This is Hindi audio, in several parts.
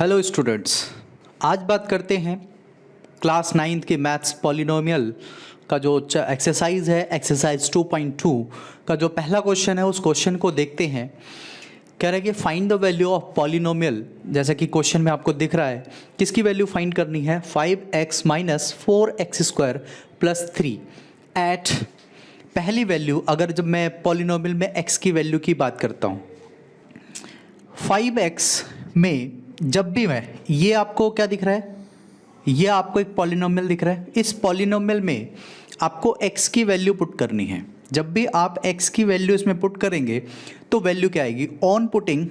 हेलो स्टूडेंट्स, आज बात करते हैं क्लास 9th के मैथ्स पॉलिनोमियल का जो एक्सरसाइज है, एक्सरसाइज 2.2 का जो पहला क्वेश्चन है उस क्वेश्चन को देखते हैं। कह रहा है कि find the value of polynomial, जैसा कि क्वेश्चन में आपको दिख रहा है किसकी वैल्यू फाइंड करनी है, 5x minus 4x square plus 3 at पहली वैल्यू। अगर जब मैं पॉलिनोमियल में x की वैल्यू की बात करता हूँ, 5x में जब भी मैं, ये आपको क्या दिख रहा है, ये आपको एक पॉलिनोमियल दिख रहा है। इस पॉलिनोमियल में आपको x की वैल्यू पुट करनी है। जब भी आप x की वैल्यू इसमें पुट करेंगे तो वैल्यू क्या आएगी, on putting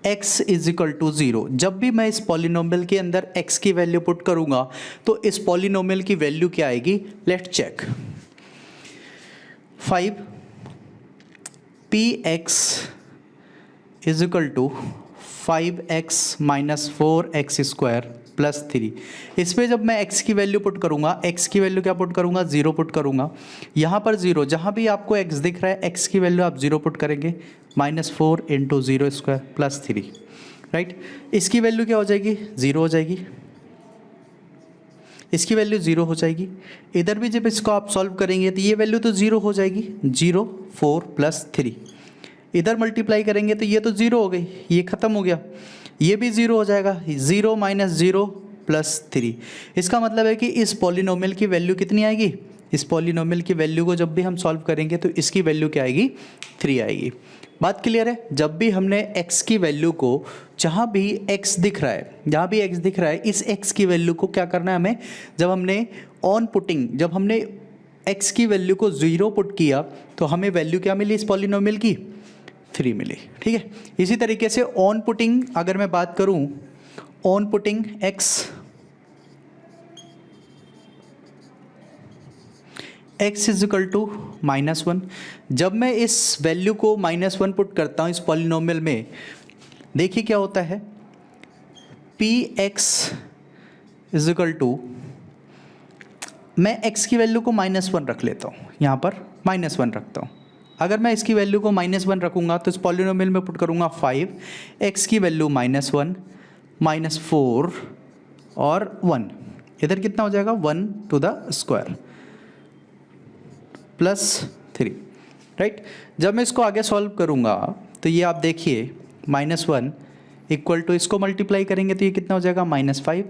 x is equal to 0। जब भी मैं इस पॉलिनोमियल के अंदर x की वैल्यू पुट करूंगा तो इस पॉलिनोमियल की वैल्यू क्या आएगी, let's check. 5px is equal to 5x minus 4x square plus 3। इस पर जब मैं x की वैल्यू पुट करूंगा, x की वैल्यू क्या पुट करूंगा, 0 पुट करूंगा। यहाँ पर 0, जहाँ भी आपको x दिख रहा है x की वैल्यू आप 0 पुट करेंगे, -4 इंटू 0 स्क्वायर प्लस 3, राइट। इसकी वैल्यू क्या हो जाएगी, 0 हो जाएगी, इसकी वैल्यू 0 हो जाएगी। इधर भी जब इसको आप सॉल्व करेंगे तो ये वैल्यू तो 0 हो जाएगी, 0 4 प्लस 3। इधर मल्टीप्लाई करेंगे तो ये तो 0 हो गई, ये ख़त्म हो गया, ये भी 0 हो जाएगा, 0 माइनस 0 प्लस 3। इसका मतलब है कि इस पॉलिनोमियल की वैल्यू कितनी आएगी, इस पॉलिनोमियल की वैल्यू को जब भी हम सॉल्व करेंगे तो इसकी वैल्यू क्या आएगी, 3 आएगी। बात क्लियर है। जब भी हमने x की वैल्यू को, जहाँ भी x दिख रहा है, जहाँ भी x दिख रहा है, इस x की वैल्यू को क्या करना है हमें, जब हमने ऑन पुटिंग, जब हमने x की वैल्यू को 0 पुट किया तो हमें वैल्यू क्या मिली इस पॉलिनोमियल की, 3 मिली, ठीक है। इसी तरीके से ऑन पुटिंग अगर मैं बात करूं, on putting x is equal to -1। जब मैं इस वैल्यू को -1 पुट करता हूं इस पॉलिनोमियल में, देखिए क्या होता है, px इज इक्वल टू, मैं x की वैल्यू को -1 रख लेता हूं, यहां पर -1 रखता हूं। अगर मैं इसकी वैल्यू को -1 रखूंगा तो इस पॉलिनोमियल में पुट करूंगा 5, x की वैल्यू -1 -4 और 1, इधर कितना हो जाएगा, 1 to the square plus 3, right. जब मैं इसको आगे सॉल्व करूंगा तो ये आप देखिए, -1 इक्वल टू, इसको मल्टीप्लाई करेंगे तो ये कितना हो जाएगा, -5।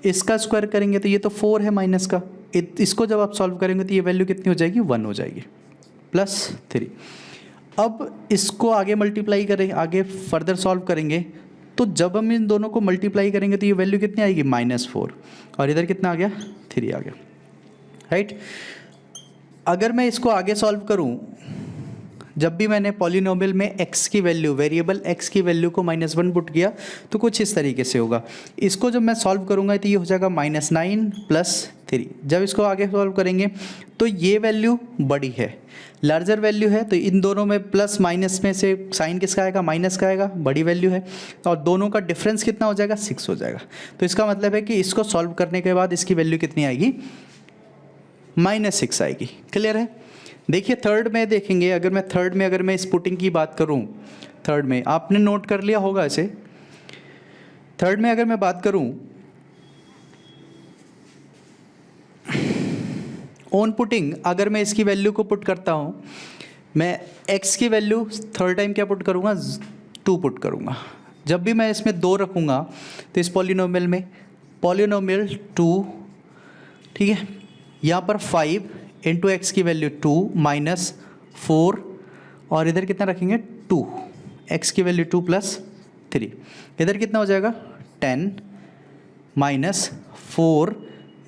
इसका स्क्वायर करेंगे तो ये तो 4 है माइनस का, इसको जब आप सॉल्व करेंगे तो ये वैल्यू कितनी हो जाएगी, 1 हो जाएगी प्लस 3। अब इसको आगे मल्टीप्लाई करें, आगे फर्दर सॉल्व करेंगे तो जब हम इन दोनों को मल्टीप्लाई करेंगे तो ये वैल्यू कितनी आएगी, -4, और इधर कितना आ गया, 3 आ गया, राइट। अगर मैं इसको आगे सॉल्व करूं, जब भी मैंने पॉलिनोमियल में x की वैल्यू, वेरिएबल x की वैल्यू को -1 पुट किया तो कुछ इस तरीके से होगा। इसको जब मैं सॉल्व करूंगा तो ये हो जाएगा -9 प्लस 3। जब इसको आगे सॉल्व करेंगे तो ये वैल्यू बड़ी है, लार्जर वैल्यू है, तो इन दोनों में प्लस माइनस में से साइन किसका आएगा, माइनस का आएगा, बड़ी वैल्यू है, और दोनों का डिफरेंस कितना हो जाएगा, 6 हो जाएगा। तो इसका मतलब है कि इसको सॉल्व करने के बाद इसकी वैल्यू कितनी आएगी, -6 आएगी। क्लियर है। देखिए थर्ड में देखेंगे, अगर मैं थर्ड में, अगर मैं इस पुटिंग की बात करूं, थर्ड में आपने नोट कर लिया होगा इसे। थर्ड में अगर मैं बात करूं, ऑन पुटिंग अगर मैं इसकी वैल्यू को पुट करता हूं, मैं x की वैल्यू थर्ड टाइम क्या पुट करूंगा, 2 पुट करूंगा। जब भी मैं इसमें 2 रखूंगा तो इस पॉलिनोमियल में, पॉलिनोमियल 2, ठीक है, यहाँ पर 5 इंटू एक्स की वैल्यू 2 -4, और इधर कितना रखेंगे, 2, एक्स की वैल्यू 2 प्लस 3, इधर कितना हो जाएगा, 10 -4,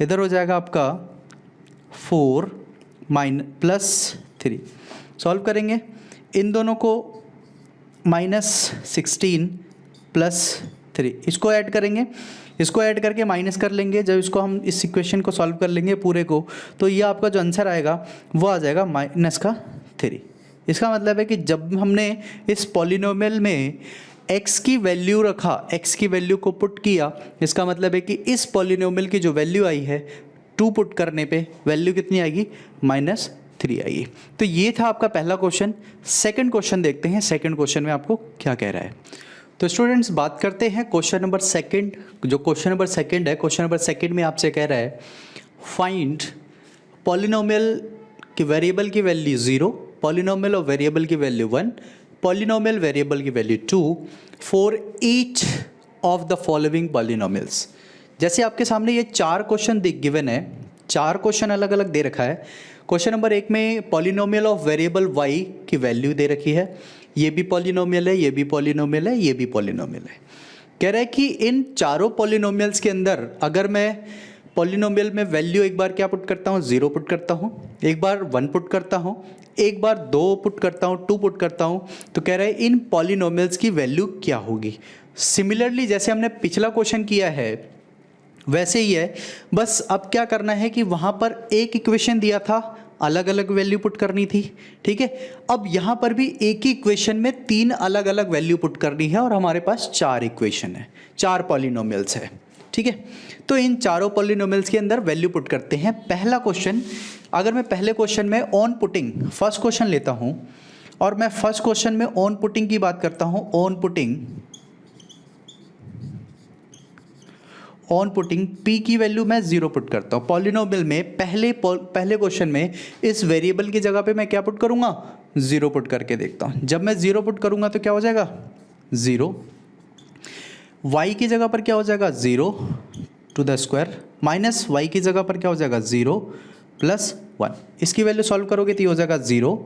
इधर हो जाएगा आपका 4 प्लस 3। सॉल्व करेंगे इन दोनों को, -16 प्लस 3, इसको ऐड करेंगे, इसको ऐड करके माइनस कर लेंगे। जब इसको हम इस इक्वेशन को सॉल्व कर लेंगे पूरे को, तो ये आपका जो आंसर आएगा वो आ जाएगा -3। इसका मतलब है कि जब हमने इस पॉलिनोमियल में x की वैल्यू रखा, x की वैल्यू को पुट किया, इसका मतलब है कि इस पॉलिनोमियल की जो वैल्यू आई है 2 पुट करने पे वैल्यू कितनी आएगी, 3 आएगी। तो ये था आपका पहला क्वेश्चन। सेकंड क्वेश्चन देखते हैं, सेकंड क्वेश्चन में आपको क्या कह रहा है। तो स्टूडेंट्स बात करते हैं क्वेश्चन नंबर सेकंड। जो क्वेश्चन नंबर सेकंड है, क्वेश्चन नंबर सेकंड में आपसे कह रहा है फाइंड पॉलिनोमियल की वेरिएबल की वैल्यू 0, पॉलिनोमियल और वेरिएबल की वैल्यू 1, पॉलिनोमियल वेरिएबल की value 2 for each of the following polynomials. जैसे आपके सामने ये 4 क्वेश्चन गिवन है, 4 क्वेश्चन अलग अलग दे रखा है। क्वेश्चन नंबर 1 में पॉलिनोमियल ऑफ वेरिएबल y की वैल्यू दे रखी है, ये भी पॉलिनोमियल है, ये भी पॉलिनोमियल है, ये भी पॉलिनोमियल है। कह रहा है कि इन चारों पॉलिनोमियल्स के अंदर अगर मैं पॉलिनोमियल में वैल्यू एक बार क्या पुट करता हूँ, 0 पुट करता हूँ, एक बार 1 पुट करता हूँ, एक बार 2 पुट करता हूँ, 2 पुट करता हूँ, तो कह रहा है इन पॉलिनोमियल्स की वैल्यू क्या होगी। सिमिलरली जैसे हमने पिछला क्वेश्चन किया है वैसे ही है, बस अब क्या करना है कि वहाँ पर एक इक्वेशन दिया था, अलग अलग वैल्यू पुट करनी थी, ठीक है। अब यहाँ पर भी एक ही इक्वेशन में 3 अलग अलग वैल्यू पुट करनी है और हमारे पास 4 इक्वेशन है, 4 पॉलिनोमियल्स है, ठीक है। तो इन चारों पॉलिनोमियल्स के अंदर वैल्यू पुट करते हैं। पहला क्वेश्चन, अगर मैं पहले क्वेश्चन में ऑन पुटिंग फर्स्ट क्वेश्चन लेता हूँ और मैं फर्स्ट क्वेश्चन में ऑन पुटिंग की बात करता हूँ, ऑन पुटिंग p की वैल्यू मैं 0 पुट करता हूँ। पॉलिनोमियल में पहले क्वेश्चन में इस वेरिएबल की जगह पे मैं क्या पुट करूँगा, 0 पुट करके देखता हूँ। जब मैं 0 पुट करूँगा तो क्या हो जाएगा, 0। y की जगह पर क्या हो जाएगा, 0 to the square, minus y की जगह पर क्या हो जाएगा, 0 प्लस 1। इसकी वैल्यू सॉल्व करोगे तो ये हो जाएगा 0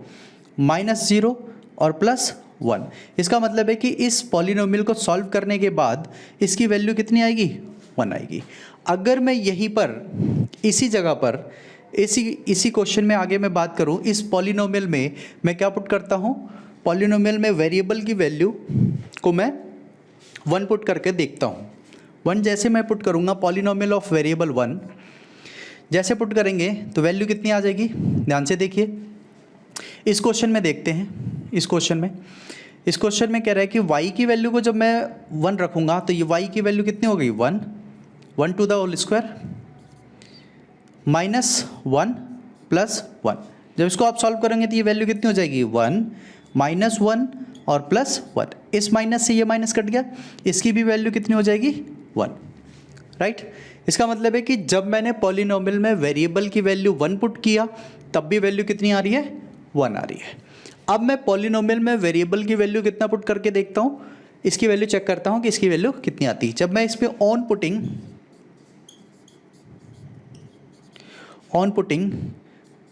माइनस 0 और प्लस 1। इसका मतलब है कि इस पॉलिनोमियल को सॉल्व करने के बाद इसकी वैल्यू कितनी आएगी, 1 आएगी। अगर मैं यहीं पर इसी जगह पर इसी क्वेश्चन में आगे मैं बात करूं, इस पॉलिनोमियल में मैं क्या पुट करता हूं, पॉलिनोमियल में वेरिएबल की वैल्यू को मैं 1 पुट करके देखता हूं। 1 जैसे मैं पुट करूंगा, पॉलिनोमियल ऑफ वेरिएबल 1 जैसे पुट करेंगे तो वैल्यू कितनी आ जाएगी, ध्यान से देखिए। इस क्वेश्चन में देखते हैं, इस क्वेश्चन में कह रहा है कि y की वैल्यू को जब मैं 1 रखूंगा तो ये y की वैल्यू कितनी हो गई, 1 to the whole square minus 1 plus 1। जब इसको आप सॉल्व करेंगे तो ये वैल्यू कितनी हो जाएगी, 1 माइनस 1 और प्लस 1। इस माइनस से ये माइनस कट गया, इसकी भी वैल्यू कितनी हो जाएगी, 1, राइट। इसका मतलब है कि जब मैंने पॉलिनोमियल में वेरिएबल की वैल्यू 1 पुट किया तब भी वैल्यू कितनी आ रही है, 1 आ रही है। अब मैं पॉलिनोमियल में वेरिएबल की वैल्यू कितना पुट करके देखता हूँ, इसकी वैल्यू चेक करता हूँ कि इसकी वैल्यू कितनी आती है। जब मैं इस पर on putting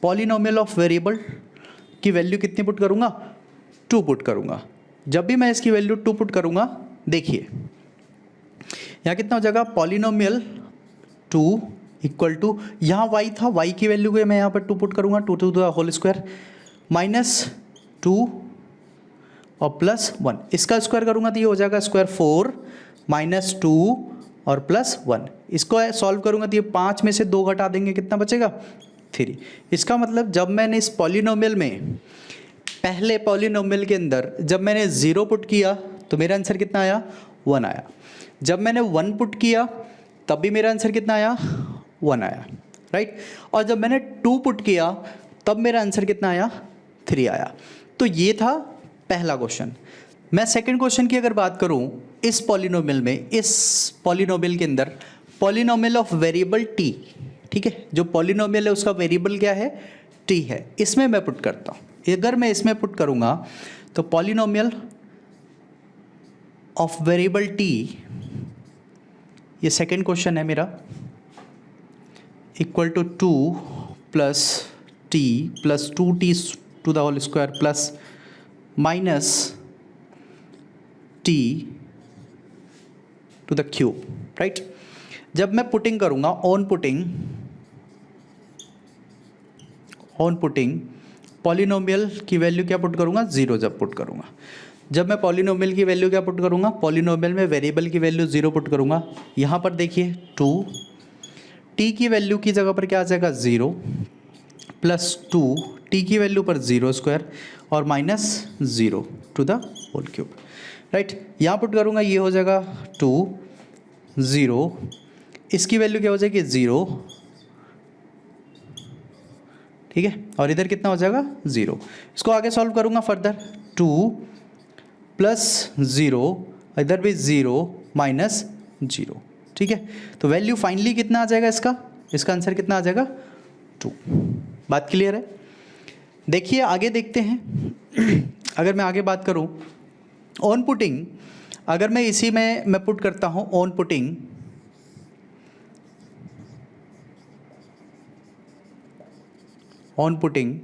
polynomial of variable की वैल्यू कितनी पुट करूँगा, 2 पुट करूँगा। जब भी मैं इसकी वैल्यू 2 पुट करूँगा, देखिए यहाँ कितना हो जाएगा, पॉलिनोमियल 2 इक्वल टू, यहाँ y था, y की वैल्यू को मैं यहाँ पर 2 पुट करूँगा, 2 to the whole square minus 2 और प्लस 1। इसका स्क्वायर करूँगा तो ये हो जाएगा स्क्वायर 4 माइनस 2 और प्लस 1। इसको सॉल्व करूँगा तो ये 5 में से 2 घटा देंगे, कितना बचेगा, 3। इसका मतलब जब मैंने इस पॉलिनोमियल में पहले पॉलिनोमियल के अंदर जब मैंने 0 पुट किया तो मेरा आंसर कितना आया, 1 आया। जब मैंने 1 पुट किया तब भी मेरा आंसर कितना आया, 1 आया, राइट। और जब मैंने 2 पुट किया तब मेरा आंसर कितना आया, 3 आया। तो ये था पहला क्वेश्चन। मैं सेकंड क्वेश्चन की अगर बात करूं, इस पॉलिनोमियल में, इस पॉलिनोमियल के अंदर पॉलिनोमियल ऑफ वेरिएबल t, ठीक है, जो पॉलिनोमियल है उसका वेरिएबल क्या है, t है, इसमें मैं पुट करता हूं। अगर मैं इसमें पुट करूंगा तो पॉलिनोमियल ऑफ वेरिएबल t, ये सेकंड क्वेश्चन है मेरा, equal to 2 plus t plus 2t to the whole square plus minus t to the cube, right. जब मैं पुटिंग करूंगा, ऑन पुटिंग पॉलिनोमियल की वैल्यू क्या पुट करूंगा, 0 जब पुट करूंगा। जब मैं पॉलिनोमियल की वैल्यू क्या पुट करूंगा, पॉलिनोमियल में वेरिएबल की वैल्यू 0 पुट करूंगा। यहाँ पर देखिए 2, t की वैल्यू की जगह पर क्या आ जाएगा, 0 प्लस 2, t की वैल्यू पर 0 स्क्वायर और minus 0 to the whole cube, right. यहाँ पुट करूँगा, ये हो जाएगा 2 0, इसकी वैल्यू क्या हो जाएगी, 0, ठीक है, और इधर कितना हो जाएगा 0। इसको आगे सॉल्व करूँगा फर्दर, 2 + 0, इधर भी 0 - 0, ठीक है। तो वैल्यू फाइनली कितना आ जाएगा इसका आंसर कितना आ जाएगा 2। बात क्लियर है। देखिए आगे देखते हैं। अगर मैं आगे बात करूं ऑन पुटिंग, अगर मैं इसी में मैं पुट करता हूं ऑन पुटिंग,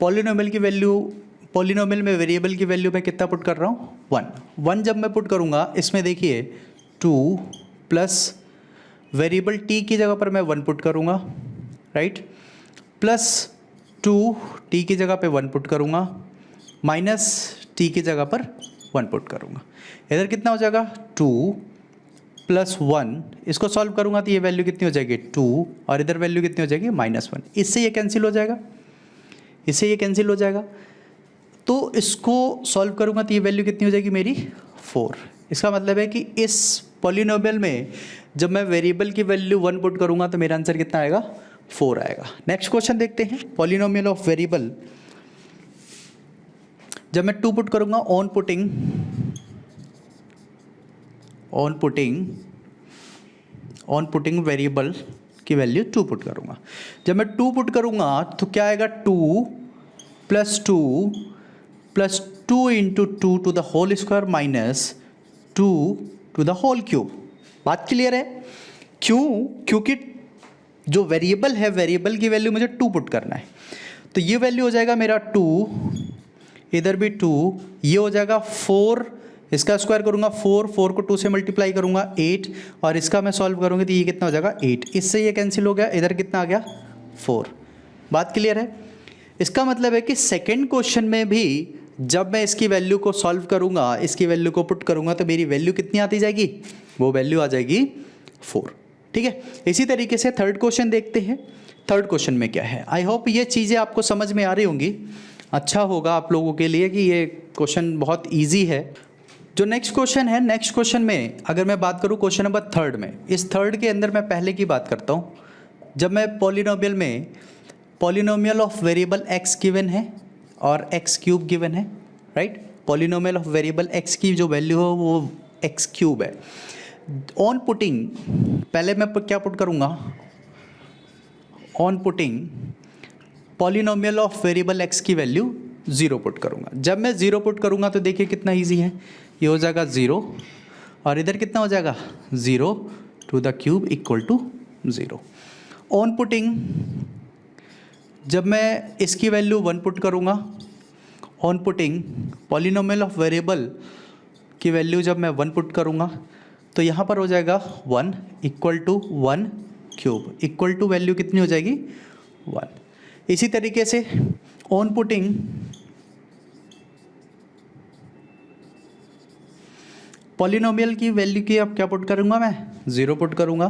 पॉलिनोमियल की वैल्यू, पॉलिनोमियल में वेरिएबल की वैल्यू मैं कितना पुट कर रहा हूँ 1 जब मैं पुट करूँगा इसमें देखिए 2 प्लस वेरिएबल t की जगह पर मैं 1 पुट करूँगा, राइट, प्लस 2 t की जगह पे 1 पुट करूँगा, माइनस t की जगह पर 1 पुट करूँगा। इधर कितना हो जाएगा 2 + 1, इसको सॉल्व करूँगा तो ये वैल्यू कितनी हो जाएगी 2, और इधर वैल्यू कितनी हो जाएगी -1। इससे ये कैंसिल हो जाएगा, इससे ये कैंसिल हो जाएगा। तो इसको सॉल्व करूँगा तो ये वैल्यू कितनी हो जाएगी मेरी 4। इसका मतलब है कि इस पॉलिनोमियल में जब मैं वेरिएबल की वैल्यू 1 पुट करूँगा तो मेरा आंसर कितना आएगा 4 आएगा। नेक्स्ट क्वेश्चन देखते हैं, पॉलिनोमियल ऑफ वेरिएबल, जब मैं 2 पुट करूँगा ऑन पुटिंग वेरिएबल की वैल्यू 2 पुट करूँगा। जब मैं 2 पुट करूँगा तो क्या आएगा 2 + 2 + 2 × 2 to the whole square minus 2 to the whole cube. बात क्लियर है। क्यों? क्योंकि जो वेरिएबल है, वेरिएबल की वैल्यू मुझे 2 पुट करना है, तो ये वैल्यू हो जाएगा मेरा 2, इधर भी 2, ये हो जाएगा 4, इसका स्क्वायर करूँगा 4 को 2 से मल्टीप्लाई करूँगा 8, और इसका मैं सॉल्व करूँगी तो ये कितना हो जाएगा 8। इससे ये कैंसिल हो गया, इधर कितना आ गया 4। बात क्लियर है। इसका मतलब है कि सेकंड क्वेश्चन में भी जब मैं इसकी वैल्यू को सॉल्व करूँगा, इसकी वैल्यू को पुट करूँगा तो मेरी वैल्यू कितनी आती जाएगी, वो वैल्यू आ जाएगी 4, ठीक है। इसी तरीके से थर्ड क्वेश्चन देखते हैं। थर्ड क्वेश्चन में क्या है, आई होप ये चीज़ें आपको समझ में आ रही होंगी। अच्छा होगा आप लोगों के लिए कि ये क्वेश्चन बहुत ईजी है। जो नेक्स्ट क्वेश्चन है, नेक्स्ट क्वेश्चन में अगर मैं बात करूँ क्वेश्चन नंबर 3 में, इस थर्ड के अंदर मैं पहले की बात करता हूँ। जब मैं पॉलिनोमियल में polynomial of variable x given है और x³ गिवन है, right. Polynomial of variable x की जो वैल्यू है वो x³ है। ऑन पुटिंग पहले मैं क्या पुट करूँगा, on putting polynomial of variable x की वैल्यू 0 पुट करूँगा। जब मैं 0 पुट करूँगा तो देखिए कितना ईजी है, ये हो जाएगा 0, और इधर कितना हो जाएगा 0 to the cube = 0। On putting जब मैं इसकी वैल्यू 1 पुट करूँगा, on putting polynomial of variable की वैल्यू जब मैं 1 पुट करूँगा तो यहाँ पर हो जाएगा 1 = 1³ वैल्यू कितनी हो जाएगी 1। इसी तरीके से ऑन पुटिंग पॉलिनोमियल की वैल्यू की अब क्या पुट करूँगा, मैं 0 पुट करूँगा।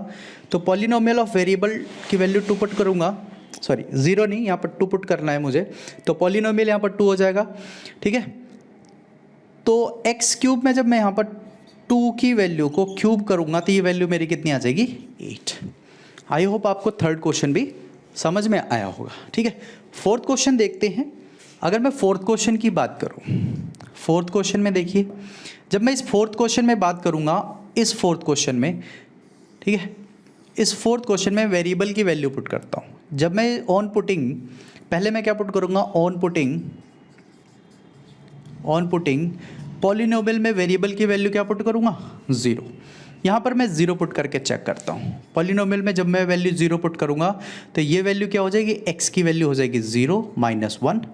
तो पॉलिनोमियल ऑफ वेरिएबल की वैल्यू 2 पुट करूँगा, सॉरी 0 नहीं, यहाँ पर 2 पुट करना है मुझे, तो पॉलिनोमियल यहाँ पर 2 हो जाएगा, ठीक है। तो x³ में जब मैं यहाँ पर 2 की वैल्यू को क्यूब करूँगा तो ये वैल्यू मेरी कितनी आ जाएगी 8। आई होप आपको थर्ड क्वेश्चन भी समझ में आया होगा, ठीक है। फोर्थ क्वेश्चन देखते हैं। अगर मैं फोर्थ क्वेश्चन की बात करूँ, फोर्थ क्वेश्चन में देखिए, जब मैं इस फोर्थ क्वेश्चन में बात करूँगा, इस फोर्थ क्वेश्चन में, ठीक है, इस फोर्थ क्वेश्चन में वेरिएबल की वैल्यू पुट करता हूँ। जब मैं ऑन पुटिंग पहले मैं क्या पुट करूँगा, ऑन पुटिंग पॉलिनोमियल में वेरिएबल की वैल्यू क्या पुट करूँगा 0। यहाँ पर मैं 0 पुट करके चेक करता हूँ। पॉलिनोमियल में जब मैं वैल्यू 0 पुट करूँगा तो ये वैल्यू क्या हो जाएगी, x की वैल्यू हो जाएगी 0 - 1,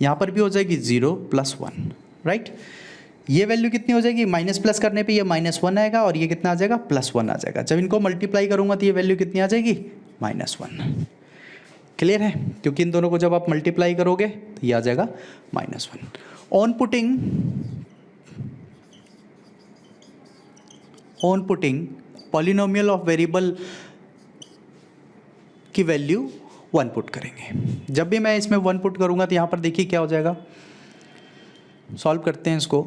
यहाँ पर भी हो जाएगी 0 + 1, राइट। ये वैल्यू कितनी हो जाएगी, माइनस प्लस करने पे ये -1 आएगा, और ये कितना आ जाएगा +1 आ जाएगा। जब इनको मल्टीप्लाई करूँगा तो ये वैल्यू कितनी आ जाएगी -1। क्लियर है, क्योंकि इन दोनों को जब आप मल्टीप्लाई करोगे तो ये आ जाएगा -1। On putting polynomial of variable की वैल्यू 1 पुट करेंगे। जब भी मैं इसमें 1 पुट करूँगा तो यहाँ पर देखिए क्या हो जाएगा, सॉल्व करते हैं इसको।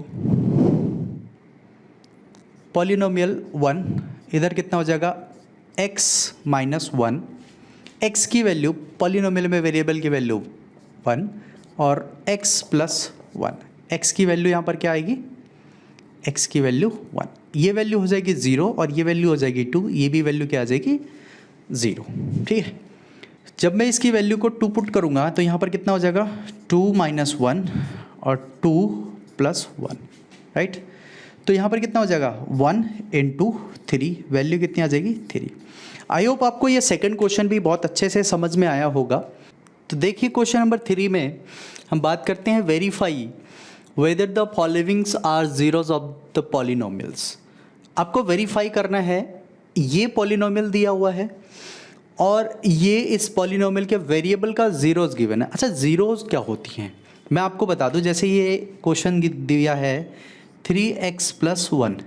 पॉलिनोमियल 1, इधर कितना हो जाएगा x - 1, x की वैल्यू, पॉलिनोमियल में वेरिएबल की वैल्यू 1 और x प्लस 1, x की वैल्यू यहाँ पर क्या आएगी, x की वैल्यू 1, ये वैल्यू हो जाएगी 0 और ये वैल्यू हो जाएगी 2, ये भी वैल्यू क्या आ जाएगी 0। ठीक है, जब मैं इसकी वैल्यू को 2 पुट करूँगा तो यहाँ पर कितना हो जाएगा 2 - 1 और 2 + 1, राइट। तो यहाँ पर कितना हो जाएगा 1 × 3, वैल्यू कितनी आ जाएगी 3। आई होप आपको ये सेकंड क्वेश्चन भी बहुत अच्छे से समझ में आया होगा। तो देखिए क्वेश्चन नंबर 3 में हम बात करते हैं verify whether the followings are zeros of the polynomials. आपको वेरीफाई करना है, ये पॉलिनोमियल दिया हुआ है और ये इस पॉलिनोमियल के वेरिएबल का जीरोज गिवन है। अच्छा, जीरोज क्या होती हैं मैं आपको बता दूं। जैसे ये क्वेश्चन दिया है 3x + 1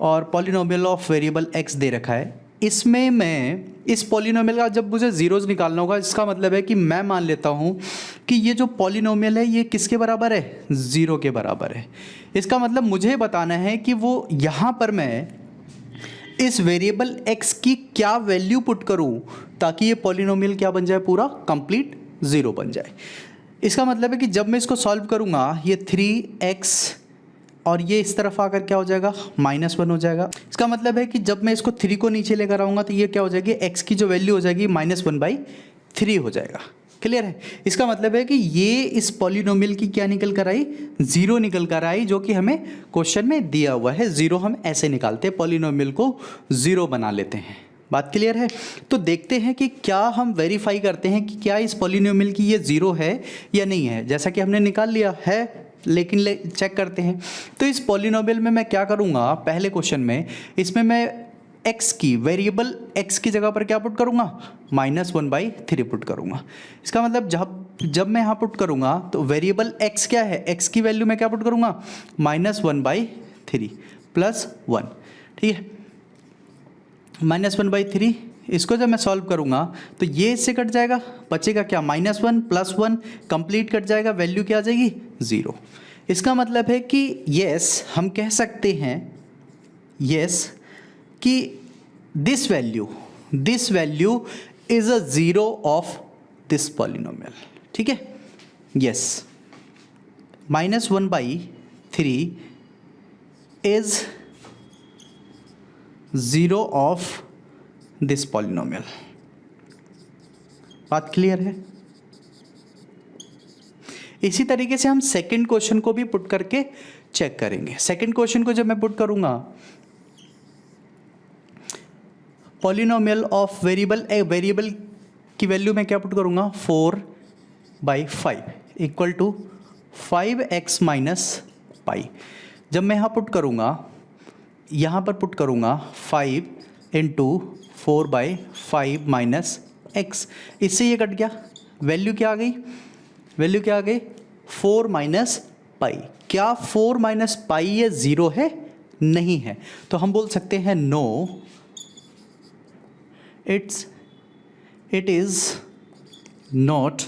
और पॉलिनोमियल ऑफ वेरिएबल x दे रखा है। इसमें मैं इस पॉलिनोमियल का जब मुझे जीरोज निकालना होगा, इसका मतलब है कि मैं मान लेता हूँ कि ये जो पॉलिनोमियल है ये किसके बराबर है, 0 के बराबर है। इसका मतलब मुझे बताना है कि वो यहाँ पर मैं इस वेरिएबल x की क्या वैल्यू पुट करूँ ताकि ये पॉलिनोमियल क्या बन जाए, पूरा कंप्लीट 0 बन जाए। इसका मतलब है कि जब मैं इसको सॉल्व करूँगा ये 3x और ये इस तरफ आकर क्या हो जाएगा -1 हो जाएगा। इसका मतलब है कि जब मैं इसको 3 को नीचे लेकर आऊँगा तो ये क्या हो जाएगी, x की जो वैल्यू हो जाएगी -1/3 हो जाएगा। क्लियर है। इसका मतलब है कि ये इस पॉलिनोमियल की क्या निकल कर आई, 0 निकल कर आई, जो कि हमें क्वेश्चन में दिया हुआ है। 0 हम ऐसे निकालते हैं, पॉलिनोमियल को 0 बना लेते हैं। बात क्लियर है। तो देखते हैं कि क्या हम वेरीफाई करते हैं कि क्या इस पॉलिनोमियल की ये 0 है या नहीं है। जैसा कि हमने निकाल लिया है, लेकिन चेक करते हैं। तो इस पॉलिनोमियल में मैं क्या करूँगा, पहले क्वेश्चन में इसमें मैं x की वेरिएबल x की जगह पर क्या पुट करूँगा, -1/3 पुट करूँगा। इसका मतलब जब मैं यहाँ पुट करूँगा तो वेरिएबल x क्या है, x की वैल्यू में क्या पुट करूँगा, -1/3 + 1। ठीक है, -1/3, इसको जब मैं सॉल्व करूँगा तो ये इससे कट जाएगा, बचेगा क्या, -1 + 1 कंप्लीट कट जाएगा, वैल्यू क्या आ जाएगी 0। इसका मतलब है कि यस, हम कह सकते हैं यस कि this value is a 0 of this polynomial. ठीक है, yes, -1/3 is 0 of this polynomial. बात क्लियर है। इसी तरीके से हम सेकंड क्वेश्चन को भी पुट करके चेक करेंगे। सेकंड क्वेश्चन को जब मैं पुट करूंगा, पॉलिनोमियल ऑफ वेरिएबल की वैल्यू में क्या पुट करूंगा, 4/5 = 5x - पाई। जब मैं यहाँ पुट करूंगा, यहाँ पर पुट करूंगा 5 × 4/5 - x, इससे ये कट गया, वैल्यू क्या आ गई, 4 - पाई। क्या 4 - पाई ये 0 है, नहीं है। तो हम बोल सकते हैं no, it is not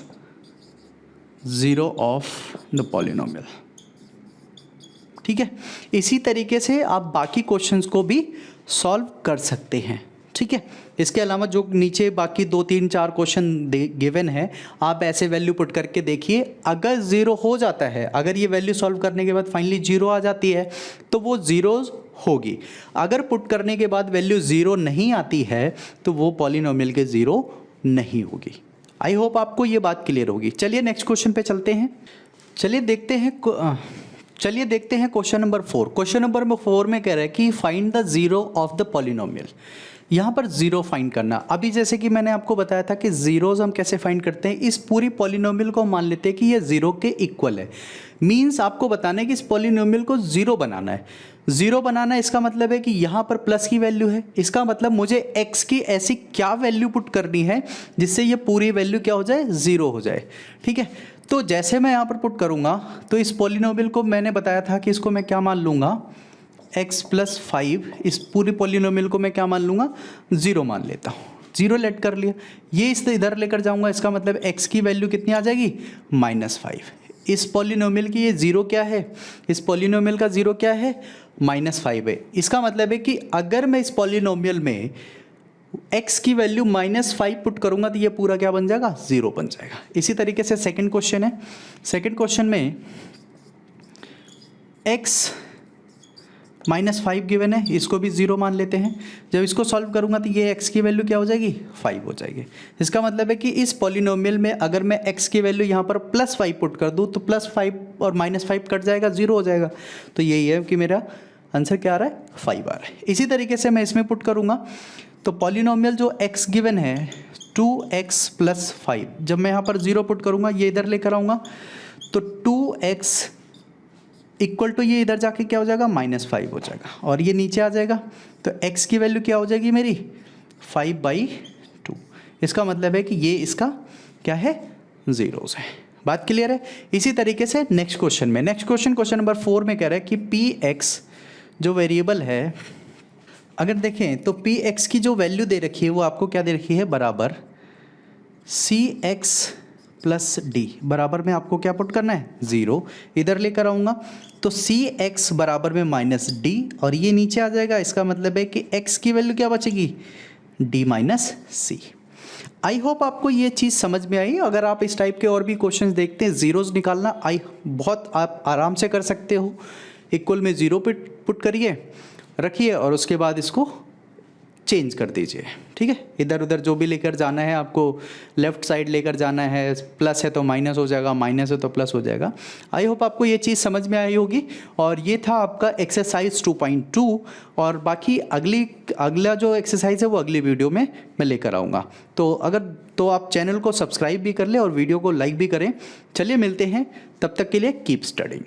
0 of the polynomial. ठीक है, इसी तरीके से आप बाकी क्वेश्चंस को भी सॉल्व कर सकते हैं। ठीक है, इसके अलावा जो नीचे बाकी 2, 3, 4 क्वेश्चन गिवन है, आप ऐसे वैल्यू पुट करके देखिए। अगर 0 हो जाता है, अगर ये वैल्यू सॉल्व करने के बाद फाइनली 0 आ जाती है तो वो जीरोज होगी। अगर पुट करने के बाद वैल्यू 0 नहीं आती है तो वो पॉलिनोमियल के 0 नहीं होगी। आई होप आपको ये बात क्लियर होगी। चलिए नेक्स्ट क्वेश्चन पे चलते हैं। चलिए देखते हैं क्वेश्चन नंबर 4। क्वेश्चन नंबर 4 में कह रहा है कि find the 0 of the polynomial. यहाँ पर 0 फाइंड करना। अभी जैसे कि मैंने आपको बताया था कि जीरोज हम कैसे फाइंड करते हैं, इस पूरी पॉलिनोमियल को मान लेते हैं कि ये 0 के इक्वल है। मीन्स आपको बताना है कि इस पॉलिनोमियल को 0 बनाना है। 0 बनाना, इसका मतलब है कि यहाँ पर प्लस की वैल्यू है। इसका मतलब मुझे x की ऐसी क्या वैल्यू पुट करनी है जिससे ये पूरी वैल्यू क्या हो जाए, 0 हो जाए। ठीक है, तो जैसे मैं यहाँ पर पुट करूँगा तो इस पॉलिनोमियल को मैंने बताया था कि इसको मैं क्या मान लूँगा, x + 5। इस पूरी पॉलिनोमियल को मैं क्या मान लूँगा, 0 मान लेता हूँ। 0 लेट कर लिया, ये इस इधर लेकर जाऊँगा, इसका मतलब x की वैल्यू कितनी आ जाएगी, -5। इस पॉलिनोमियल की ये 0 क्या है, इस पॉलिनोमियल का 0 क्या है, -5 है। इसका मतलब है कि अगर मैं इस पॉलिनोमियल में x की वैल्यू -5 पुट करूंगा तो ये पूरा क्या बन जाएगा, 0 बन जाएगा। इसी तरीके से सेकंड क्वेश्चन है, सेकंड क्वेश्चन में x -5 गिवन है, इसको भी 0 मान लेते हैं। जब इसको सॉल्व करूंगा तो ये x की वैल्यू क्या हो जाएगी, 5 हो जाएगी। इसका मतलब है कि इस पॉलिनोमियल में अगर मैं x की वैल्यू यहाँ पर +5 पुट कर दूँ तो +5 और -5 कट जाएगा, 0 हो जाएगा। तो यही है कि मेरा आंसर क्या आ रहा है, 5 आ रहा है। इसी तरीके से मैं इसमें पुट करूँगा तो पॉलिनोमियल जो x गिवन है 2x + 5, जब मैं यहाँ पर 0 पुट करूँगा ये इधर लेकर आऊँगा तो 2x इक्वल टू ये इधर जाके क्या हो जाएगा, -5 हो जाएगा और ये नीचे आ जाएगा। तो x की वैल्यू क्या हो जाएगी मेरी, 5/2। इसका मतलब है कि ये इसका क्या है, 0 है। बात क्लियर है। इसी तरीके से नेक्स्ट क्वेश्चन में, नेक्स्ट क्वेश्चन नंबर 4 में कह रहा है कि px जो वेरिएबल है, अगर देखें तो px की जो वैल्यू दे रखी है वो आपको क्या दे रखी है, बराबर cx + d, बराबर में आपको क्या पुट करना है, 0। इधर लेकर आऊँगा तो cx बराबर में -d और ये नीचे आ जाएगा। इसका मतलब है कि x की वैल्यू क्या बचेगी, d - c। आई होप आपको ये चीज़ समझ में आई। अगर आप इस टाइप के और भी क्वेश्चंस देखते हैं, ज़ीरोज़ निकालना बहुत आप आराम से कर सकते हो। इक्वल में 0 पुट करिए, रखिए और उसके बाद इसको चेंज कर दीजिए, ठीक है। इधर उधर जो भी लेकर जाना है आपको, लेफ़्ट साइड लेकर जाना है, प्लस है तो माइनस हो जाएगा, माइनस है तो प्लस हो जाएगा। आई होप आपको ये चीज़ समझ में आई होगी। और ये था आपका एक्सरसाइज 2.2 और बाकी अगला जो एक्सरसाइज है वो अगली वीडियो में मैं लेकर आऊँगा। तो आप चैनल को सब्सक्राइब भी कर लें और वीडियो को लाइक भी करें। चलिए मिलते हैं, तब तक के लिए कीप स्टडिंग।